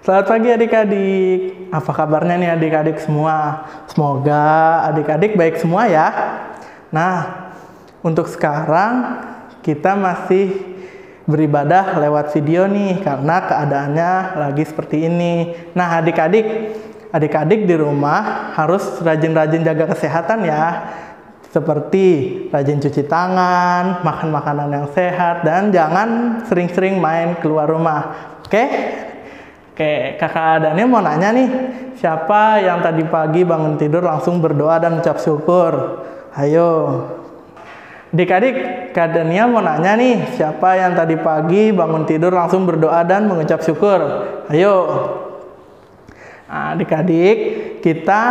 Selamat pagi adik-adik. Apa kabarnya nih adik-adik semua? Semoga adik-adik baik semua ya. Nah, untuk sekarang kita masih beribadah lewat video nih karena keadaannya lagi seperti ini. Nah, adik-adik di rumah harus rajin-rajin jaga kesehatan ya. Seperti rajin cuci tangan, makan makanan yang sehat, dan jangan sering-sering main keluar rumah. Oke? Oke, kakak Daniel mau nanya nih, siapa yang tadi pagi bangun tidur langsung berdoa dan ucap syukur? Ayo. Adik-adik, Kak Daniel mau nanya nih, siapa yang tadi pagi bangun tidur langsung berdoa dan mengucap syukur? Ayo. Nah, adik-adik, kita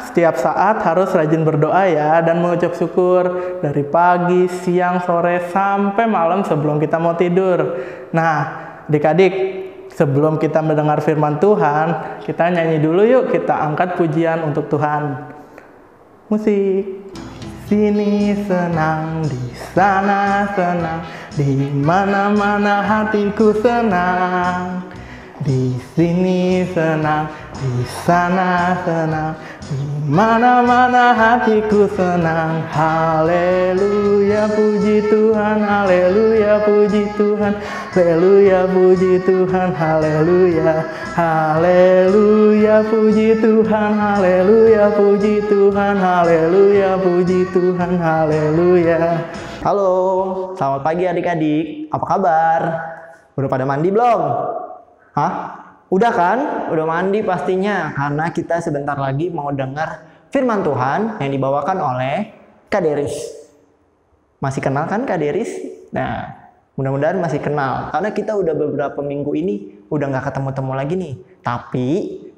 setiap saat harus rajin berdoa ya dan mengucap syukur dari pagi, siang, sore, sampai malam sebelum kita mau tidur. Nah, adik-adik, sebelum kita mendengar firman Tuhan, kita nyanyi dulu yuk, kita angkat pujian untuk Tuhan. Musik. Sini senang, di sana senang, di mana-mana hatiku senang. Di sini senang, di sana senang, di mana-mana hatiku senang. Haleluya, puji Tuhan, haleluya, puji Tuhan, haleluya, puji Tuhan, haleluya, haleluya, puji Tuhan, haleluya, puji Tuhan, haleluya, puji Tuhan, haleluya. Halo, selamat pagi adik-adik. Apa kabar? Udah pada mandi belum? Hah? Udah kan? Udah mandi pastinya, karena kita sebentar lagi mau dengar firman Tuhan yang dibawakan oleh Kak Deris. Masih kenal kan Kak Deris? Nah, mudah-mudahan masih kenal, karena kita udah beberapa minggu ini udah nggak ketemu-temu lagi nih. Tapi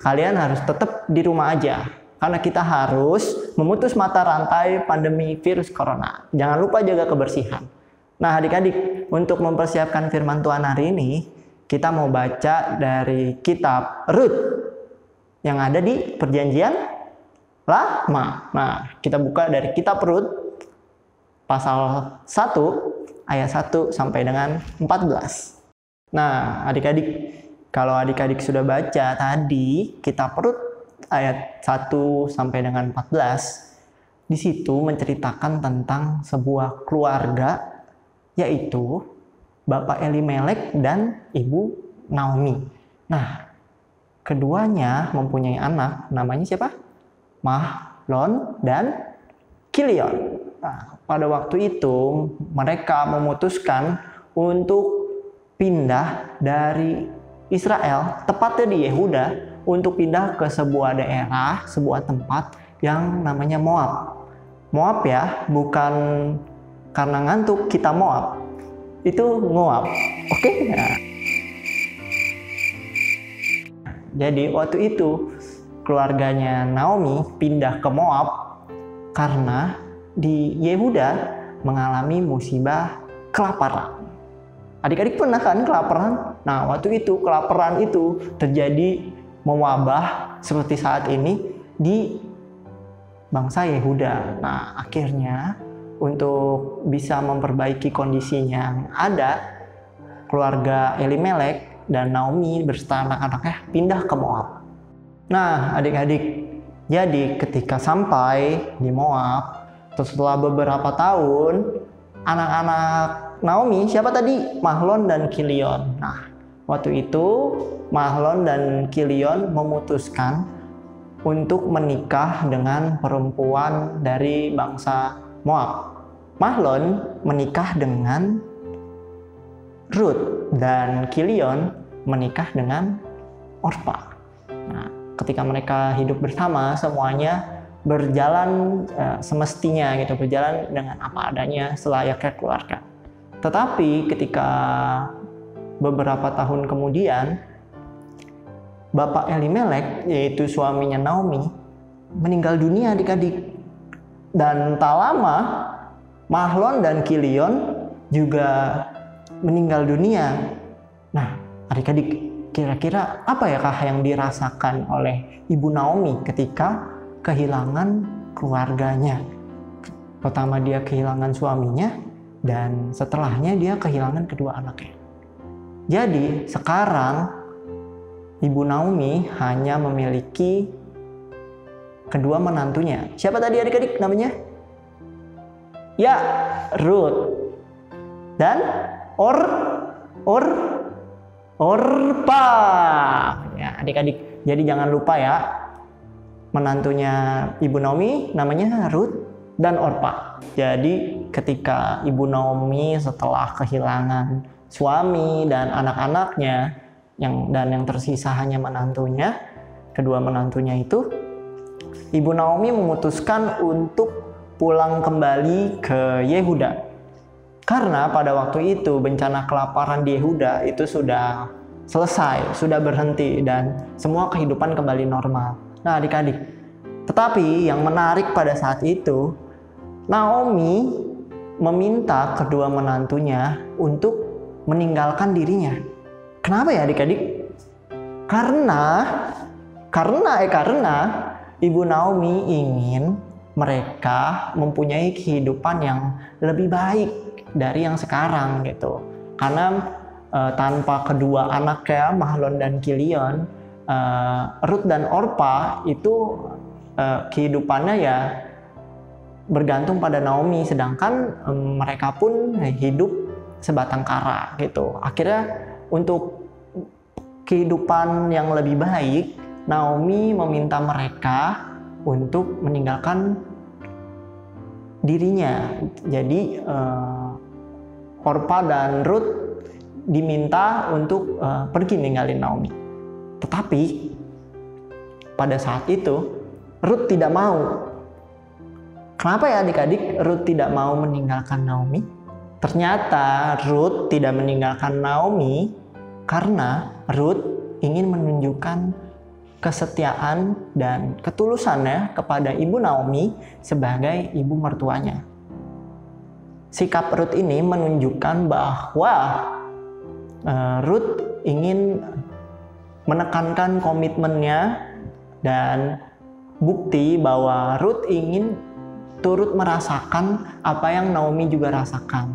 kalian harus tetap di rumah aja, karena kita harus memutus mata rantai pandemi virus corona. Jangan lupa jaga kebersihan. Nah adik-adik, untuk mempersiapkan firman Tuhan hari ini, kita mau baca dari kitab Rut yang ada di Perjanjian Lama. Nah, kita buka dari kitab Rut pasal 1 ayat 1 sampai dengan 14. Nah, adik-adik, kalau adik-adik sudah baca tadi kitab Rut ayat 1 sampai dengan 14, di situ menceritakan tentang sebuah keluarga, yaitu Bapak Elimelek dan Ibu Naomi. Nah, keduanya mempunyai anak, namanya siapa? Mahlon dan Kilion. Nah, pada waktu itu mereka memutuskan untuk pindah dari Israel, tepatnya di Yehuda, untuk pindah ke sebuah daerah, sebuah tempat yang namanya Moab. Moab ya, bukan karena ngantuk kita Moab. Itu Moab. Oke? Nah. Jadi waktu itu keluarganya Naomi pindah ke Moab karena di Yehuda mengalami musibah kelaparan. Adik-adik pernah kan kelaparan? Nah, waktu itu kelaparan itu terjadi mewabah seperti saat ini di bangsa Yehuda. Nah, akhirnya untuk bisa memperbaiki kondisinya yang ada, keluarga Elimelek dan Naomi beserta anak-anaknya pindah ke Moab. Nah, adik-adik, jadi ketika sampai di Moab, setelah beberapa tahun, anak-anak Naomi, siapa tadi? Mahlon dan Kilion. Nah, waktu itu Mahlon dan Kilion memutuskan untuk menikah dengan perempuan dari bangsa Moab. Mahlon menikah dengan Rut dan Kilion menikah dengan Orpa. Nah, ketika mereka hidup bersama, semuanya berjalan semestinya gitu, berjalan dengan apa adanya selayaknya keluarga. Tetapi ketika beberapa tahun kemudian, Bapak Elimelek, yaitu suaminya Naomi, meninggal dunia adik-adik. Dan tak lama Mahlon dan Kilion juga meninggal dunia. Nah, adik-adik, kira-kira apa ya yang dirasakan oleh Ibu Naomi ketika kehilangan keluarganya? Pertama dia kehilangan suaminya, dan setelahnya dia kehilangan kedua anaknya. Jadi sekarang Ibu Naomi hanya memiliki kedua menantunya. Siapa tadi adik-adik namanya? Ya, Ruth dan Orpa. Ya, adik-adik. Jadi jangan lupa ya, menantunya Ibu Naomi namanya Ruth dan Orpa. Jadi ketika Ibu Naomi setelah kehilangan suami dan anak-anaknya, yang tersisa hanya menantunya, kedua menantunya itu, Ibu Naomi memutuskan untuk pulang kembali ke Yehuda. Karena pada waktu itu bencana kelaparan di Yehuda itu sudah selesai, sudah berhenti, dan semua kehidupan kembali normal. Nah adik-adik, tetapi yang menarik pada saat itu, Naomi meminta kedua menantunya untuk meninggalkan dirinya. Kenapa ya adik-adik? Karena Ibu Naomi ingin mereka mempunyai kehidupan yang lebih baik dari yang sekarang gitu. Karena tanpa kedua anaknya Mahlon dan Kilion, Ruth dan Orpa itu kehidupannya ya bergantung pada Naomi, sedangkan mereka pun hidup sebatang kara gitu. Akhirnya untuk kehidupan yang lebih baik, Naomi meminta mereka untuk meninggalkan dirinya. Jadi Orpa dan Ruth diminta untuk pergi ninggalin Naomi. Tetapi pada saat itu Ruth tidak mau. Kenapa ya adik-adik Ruth tidak mau meninggalkan Naomi? Ternyata Ruth tidak meninggalkan Naomi karena Ruth ingin menunjukkan kesetiaan dan ketulusannya kepada Ibu Naomi sebagai ibu mertuanya. Sikap Ruth ini menunjukkan bahwa Ruth ingin menekankan komitmennya dan bukti bahwa Ruth ingin turut merasakan apa yang Naomi juga rasakan.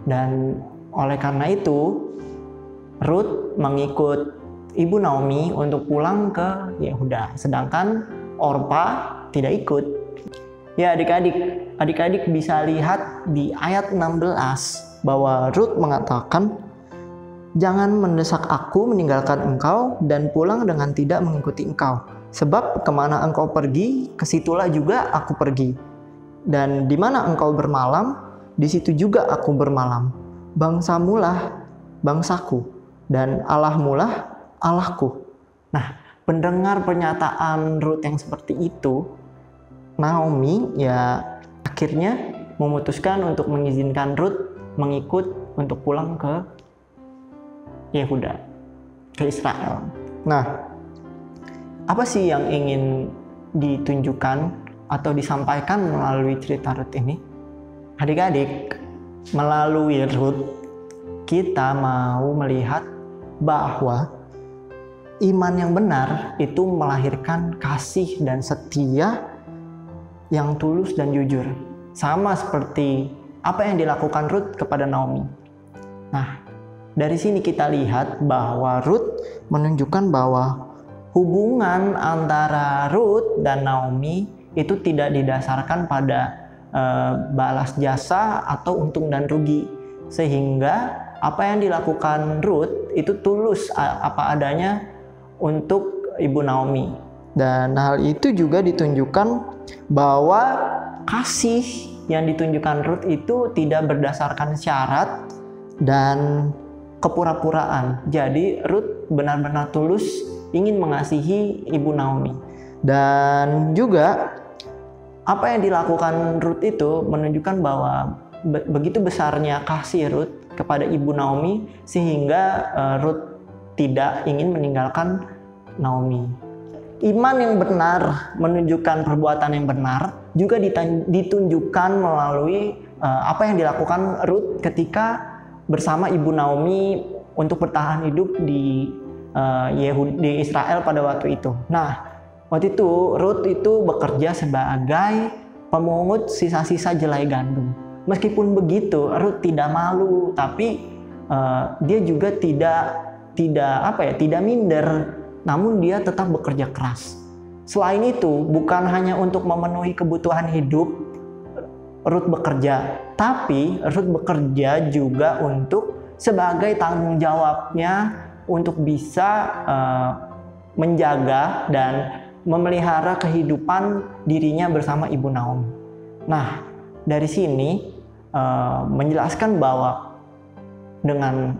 Dan oleh karena itu, Ruth mengikut Ibu Naomi untuk pulang ke Yehuda, sedangkan Orpa tidak ikut. Ya adik-adik bisa lihat di ayat 16 bahwa Ruth mengatakan, "Jangan mendesak aku meninggalkan engkau dan pulang dengan tidak mengikuti engkau. Sebab kemana engkau pergi, kesitulah juga aku pergi. Dan di mana engkau bermalam, di situ juga aku bermalam. Bangsamulah bangsaku, dan Allahmulah Allahku." Nah, mendengar pernyataan Ruth yang seperti itu, Naomi ya akhirnya memutuskan untuk mengizinkan Ruth mengikut untuk pulang ke Yehuda, ke Israel. Nah, apa sih yang ingin ditunjukkan atau disampaikan melalui cerita Ruth ini? Adik-adik, melalui Ruth kita mau melihat bahwa iman yang benar itu melahirkan kasih dan setia yang tulus dan jujur. Sama seperti apa yang dilakukan Ruth kepada Naomi. Nah, dari sini kita lihat bahwa Ruth menunjukkan bahwa hubungan antara Ruth dan Naomi itu tidak didasarkan pada balas jasa atau untung dan rugi. Sehingga apa yang dilakukan Ruth itu tulus apa adanya untuk Ibu Naomi. Dan hal itu juga ditunjukkan bahwa kasih yang ditunjukkan Ruth itu tidak berdasarkan syarat dan kepura-puraan. Jadi Ruth benar-benar tulus ingin mengasihi Ibu Naomi. Dan juga apa yang dilakukan Ruth itu menunjukkan bahwa begitu besarnya kasih Ruth kepada Ibu Naomi sehingga Ruth tidak ingin meninggalkan Naomi. Iman yang benar menunjukkan perbuatan yang benar juga ditunjukkan melalui apa yang dilakukan Ruth ketika bersama Ibu Naomi untuk bertahan hidup di Israel pada waktu itu. Nah, waktu itu Ruth itu bekerja sebagai pemungut sisa-sisa jelai gandum. Meskipun begitu, Ruth tidak malu, tapi dia juga tidak tidak minder, namun dia tetap bekerja keras. Selain itu, bukan hanya untuk memenuhi kebutuhan hidup Ruth bekerja, tapi Ruth bekerja juga untuk sebagai tanggung jawabnya untuk bisa menjaga dan memelihara kehidupan dirinya bersama Ibu Naomi. Nah, dari sini menjelaskan bahwa dengan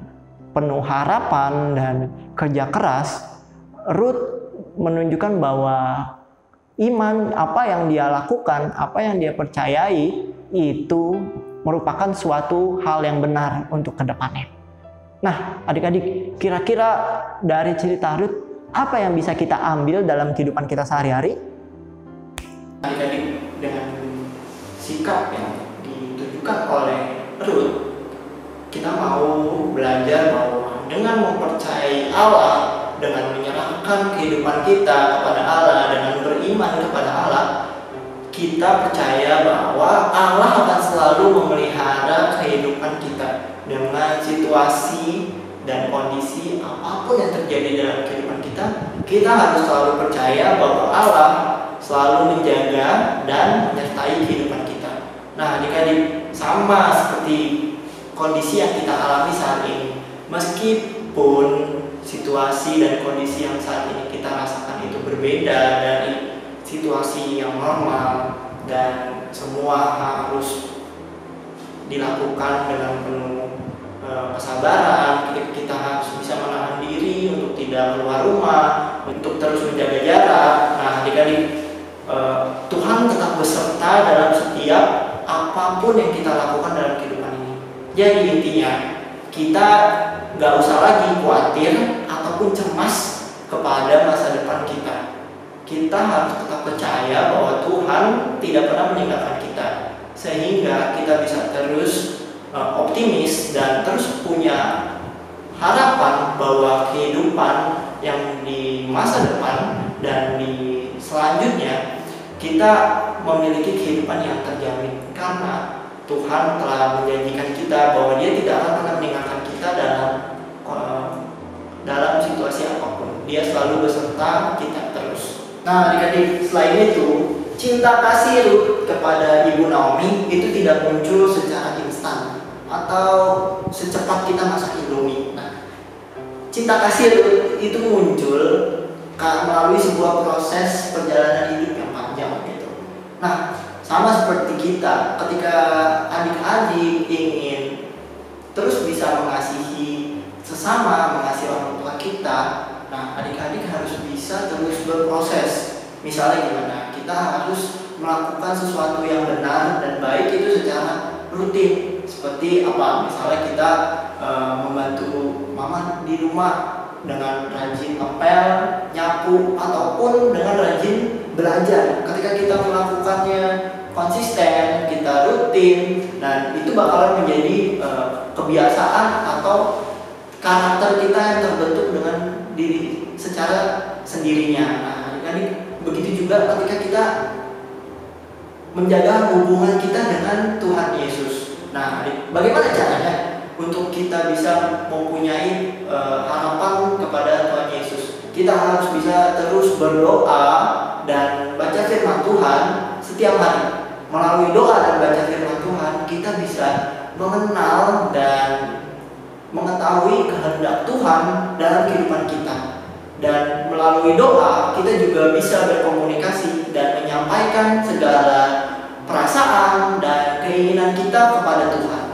penuh harapan dan kerja keras, Ruth menunjukkan bahwa iman, apa yang dia lakukan, apa yang dia percayai itu merupakan suatu hal yang benar untuk kedepannya. Nah, adik-adik, kira-kira dari cerita Ruth, apa yang bisa kita ambil dalam kehidupan kita sehari-hari? Adik-adik, dengan sikap yang ditunjukkan oleh Ruth, kita mau belajar bahwa dengan mempercayai Allah, dengan menyerahkan kehidupan kita kepada Allah, dengan beriman kepada Allah, kita percaya bahwa Allah akan selalu memelihara kehidupan kita. Dengan situasi dan kondisi apapun yang terjadi dalam kehidupan kita, kita harus selalu percaya bahwa Allah selalu menjaga dan menyertai kehidupan kita. Nah, adik-adik, sama seperti kondisi yang kita alami saat ini, meskipun situasi dan kondisi yang saat ini kita rasakan itu berbeda dari situasi yang normal dan semua harus dilakukan dengan penuh kesabaran, kita harus bisa menahan diri untuk tidak keluar rumah, untuk terus menjaga jarak. Nah, adik-adik, Tuhan tetap beserta dalam setiap apapun yang kita lakukan dalam kehidupan ini. Jadi intinya, kita gak usah lagi khawatir ataupun cemas kepada masa depan kita. Kita harus tetap percaya bahwa Tuhan tidak pernah meninggalkan kita, sehingga kita bisa terus optimis dan terus punya harapan bahwa kehidupan yang di masa depan dan di selanjutnya kita memiliki kehidupan yang terjamin, karena Tuhan telah menjanjikan kita bahwa Dia tidak akan pernah meninggalkan kita dalam situasi apapun. Dia selalu beserta kita terus. Nah, adik-adik, selain itu, cinta kasih Ruth kepada Ibu Naomi itu tidak muncul secara instan atau secepat kita masak Indomie. Nah, cinta kasih itu muncul melalui sebuah proses perjalanan hidup yang panjang gitu. Nah, sama seperti kita, ketika adik-adik ingin terus bisa mengasihi sesama, mengasihi orang tua kita, nah adik-adik harus bisa terus berproses. Misalnya gimana? Kita harus melakukan sesuatu yang benar dan baik itu secara rutin. Seperti apa? Misalnya kita membantu mama di rumah dengan rajin ngepel, nyapu, ataupun dengan rajin belajar. Ketika kita melakukannya konsisten, kita rutin, dan itu bakalan menjadi kebiasaan atau karakter kita yang terbentuk dengan diri secara sendirinya. Nah, adik-adik, begitu juga ketika kita menjaga hubungan kita dengan Tuhan Yesus. Nah, bagaimana caranya untuk kita bisa mempunyai harapan kepada Tuhan Yesus? Kita harus bisa terus berdoa dan baca firman Tuhan setiap hari. Melalui doa dan baca firman Tuhan, kita bisa mengenal dan mengetahui kehendak Tuhan dalam kehidupan kita. Dan melalui doa, kita juga bisa berkomunikasi dan menyampaikan segala perasaan dan keinginan kita kepada Tuhan.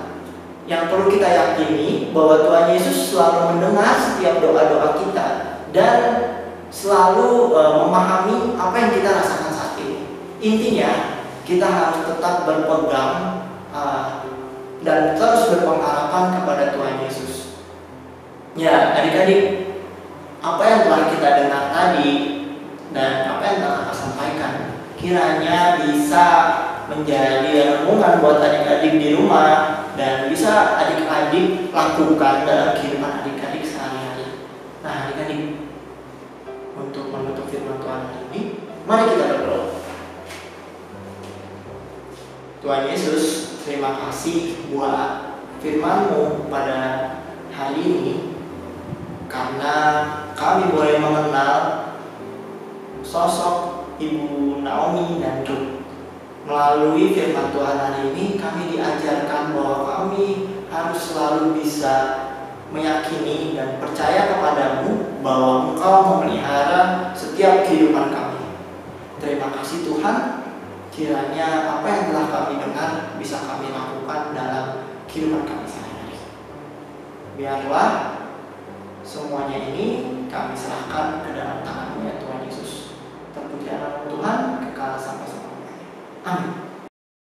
Yang perlu kita yakini bahwa Tuhan Yesus selalu mendengar setiap doa-doa kita dan selalu memahami apa yang kita rasakan saat ini. Intinya, kita harus tetap berpegang dan terus berpengharapan kepada Tuhan Yesus. Ya, adik-adik, apa yang telah kita dengar tadi dan apa yang telah kita sampaikan kiranya bisa menjadi renungan buat adik-adik di rumah dan bisa adik-adik lakukan dalam kehidupan adik-adik sehari-hari. Nah, adik-adik, untuk menutup firman Tuhan hari ini, mari kita berdoa. Tuhan Yesus, terima kasih buat firman-Mu pada hari ini. karena kami boleh mengenal sosok Ibu Naomi dan Ruth. Melalui firman Tuhan hari ini kami diajarkan bahwa kami harus selalu bisa meyakini dan percaya kepadamu bahwa Engkau memelihara setiap kehidupan kami. Terima kasih Tuhan, kiranya apa yang telah kami dengar bisa kami lakukan dalam kehidupan kami sehari-hari. Biarlah semuanya ini kami serahkan ke dalam tangan-Mu ya Tuhan Yesus. Terpuji nama Tuhan kekal sampai selamanya. Amin.